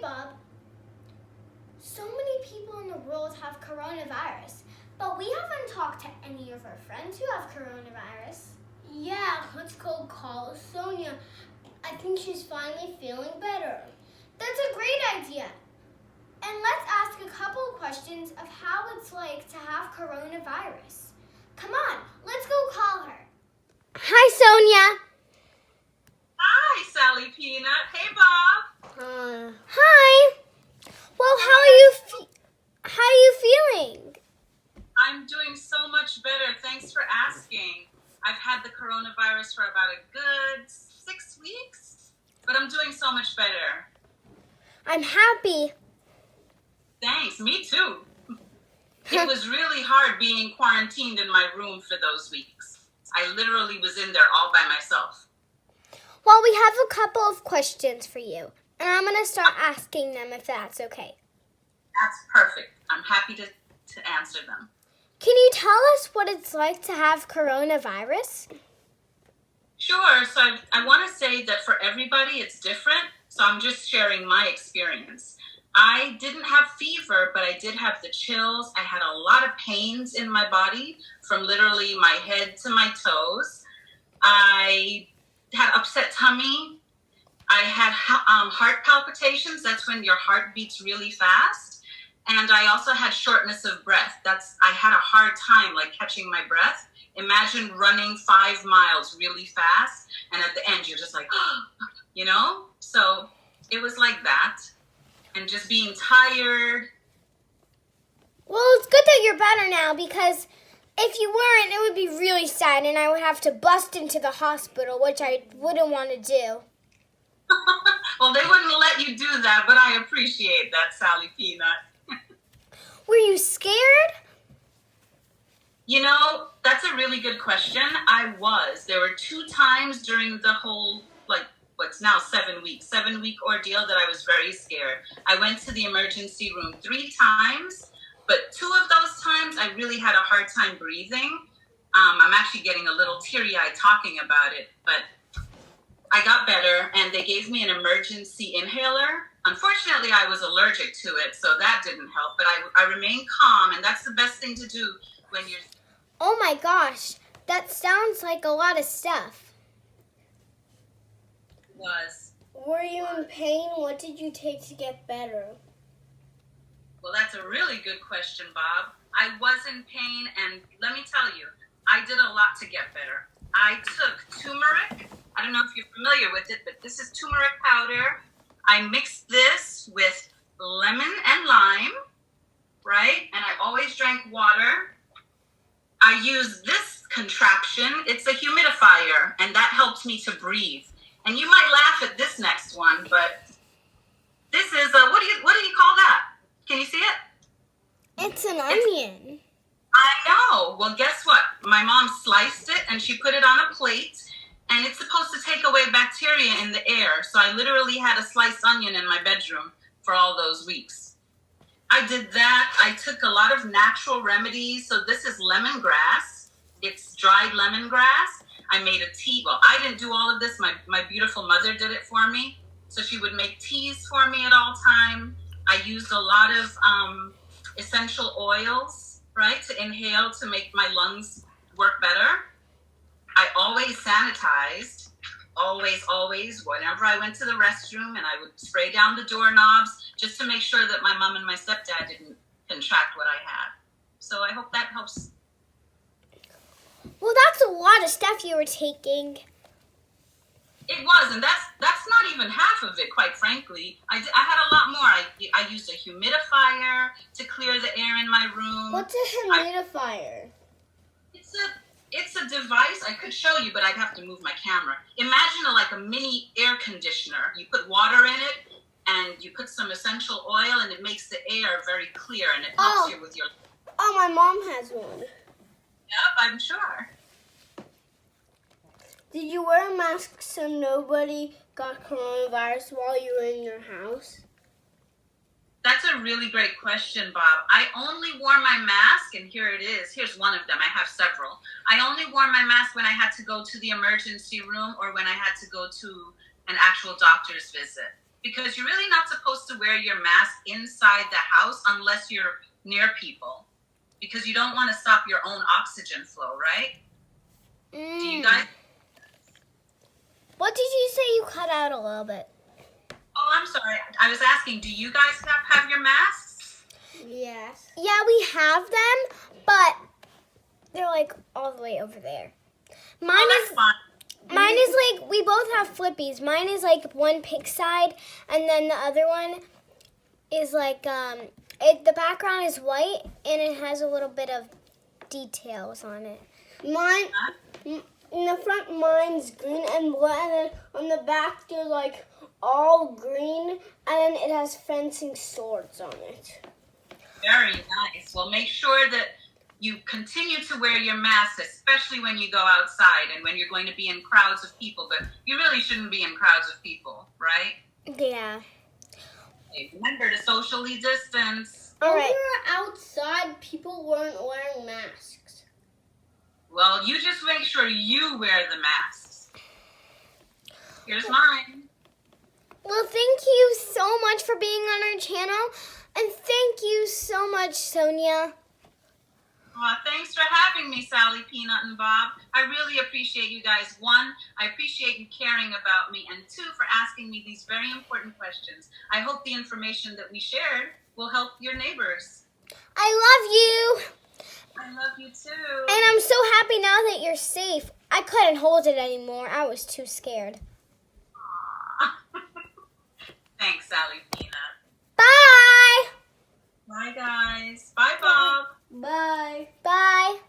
Bob. So many people in the world have coronavirus, but we haven't talked to any of our friends who have coronavirus. Yeah, let's go call Sonia. I think she's finally feeling better. That's a great idea. And let's ask a couple of questions of how it's like to have coronavirus. Come on, let's go call her. Hi, Sonia. Hi, Sally Peanut. Hey, Bob. Hi. Well, how are you feeling? I'm doing so much better. Thanks for asking. I've had the coronavirus for about a good 6 weeks, but I'm doing so much better. I'm happy. Thanks. Me too. It was really hard being quarantined in my room for those weeks. I literally was in there all by myself. Well, we have a couple of questions for you, and I'm going to start asking them if that's okay. That's perfect. I'm happy to answer them. Can you tell us what it's like to have coronavirus? Sure. So I want to say that for everybody, it's different. So I'm just sharing my experience. I didn't have fever, but I did have the chills. I had a lot of pains in my body from literally my head to my toes. I had upset tummy. I had heart palpitations. That's when your heart beats really fast. And I also had shortness of breath. I had a hard time like catching my breath. Imagine running 5 miles really fast. And at the end, you're just like, you know? So it was like that. And just being tired. Well, it's good that you're better now, because if you weren't, it would be really sad and I would have to bust into the hospital, which I wouldn't want to do. Well, they wouldn't let you do that, but I appreciate that, Sally Peanut. Were you scared? You know, that's a really good question. I was. There were 2 times during the whole, what's now 7-week ordeal that I was very scared. I went to the emergency room 3 times, but 2 of those times I really had a hard time breathing. I'm actually getting a little teary-eyed talking about it, but I got better and they gave me an emergency inhaler. Unfortunately, I was allergic to it, so that didn't help, but I remained calm, and that's the best thing to do when you're... Oh my gosh, that sounds like a lot of stuff. Were you in pain? What did you take to get better? Well, that's a really good question, Bob. I was in pain, and let me tell you, I did a lot to get better. I took turmeric. I don't know if you're familiar with it, but this is turmeric powder. I mixed this with lemon and lime, right? And I always drank water. I use this contraption. It's a humidifier, and that helps me to breathe. And you might laugh at this next one, but this is what do you call that? Can you see it? It's an onion. I know. Well, guess what? My mom sliced it and she put it on a plate, and it's supposed to take away bacteria in the air. So I literally had a sliced onion in my bedroom for all those weeks. I did that. I took a lot of natural remedies. So this is lemongrass. It's dried lemongrass. I made a tea. Well, I didn't do all of this. My beautiful mother did it for me. So she would make teas for me at all time. I used a lot of essential oils, right, to inhale to make my lungs work better. I always sanitized. Always, whenever I went to the restroom, and I would spray down the doorknobs just to make sure that my mom and my stepdad didn't contract what I had. So I hope that helps. Well, that's a lot of stuff you were taking. It was, and that's not even half of it, quite frankly. I had a lot more. I used a humidifier to clear the air in my room. What's a humidifier? It's a device. I could show you, but I'd have to move my camera. Imagine a mini air conditioner. You put water in it, and you put some essential oil, and it makes the air very clear, and it helps you with your... Oh, my mom has one. Yep, I'm sure. Did you wear a mask so nobody got coronavirus while you were in your house? That's a really great question, Bob. I only wore my mask, and here it is. Here's one of them. I have several. I only wore my mask when I had to go to the emergency room or when I had to go to an actual doctor's visit. because you're really not supposed to wear your mask inside the house unless you're near people, because you don't want to stop your own oxygen flow, right? Do you guys? What did you say? You cut out a little bit. Oh, I'm sorry. I was asking, do you guys have your masks? Yes. Yeah, we have them, but they're like all the way over there. That's fine. Mine is like, we both have flippies. Mine is like one pink side, and then the other one is like, the background is white, and it has a little bit of details on it. Mine, in the front, mine's green and blue, and then on the back, they're like all green, and then it has fencing swords on it. Very nice. Well, make sure that you continue to wear your mask, especially when you go outside and when you're going to be in crowds of people. But you really shouldn't be in crowds of people, right? Yeah. Okay, remember to socially distance. All right. When we were outside, people weren't wearing masks. Well, you just make sure you wear the masks. Here's mine. Well, thank you so much for being on our channel. And thank you so much, Sonia. Well, thanks for having me, Sally, Peanut, and Bob. I really appreciate you guys. One, I appreciate you caring about me. And two, for asking me these very important questions. I hope the information that we shared will help your neighbors. I love you. I love you too. And I'm so happy now that you're safe. I couldn't hold it anymore. I was too scared. Thanks, Sally, Peanut. Bye. Bye, guys. Bye, Bob. Bye. Bye.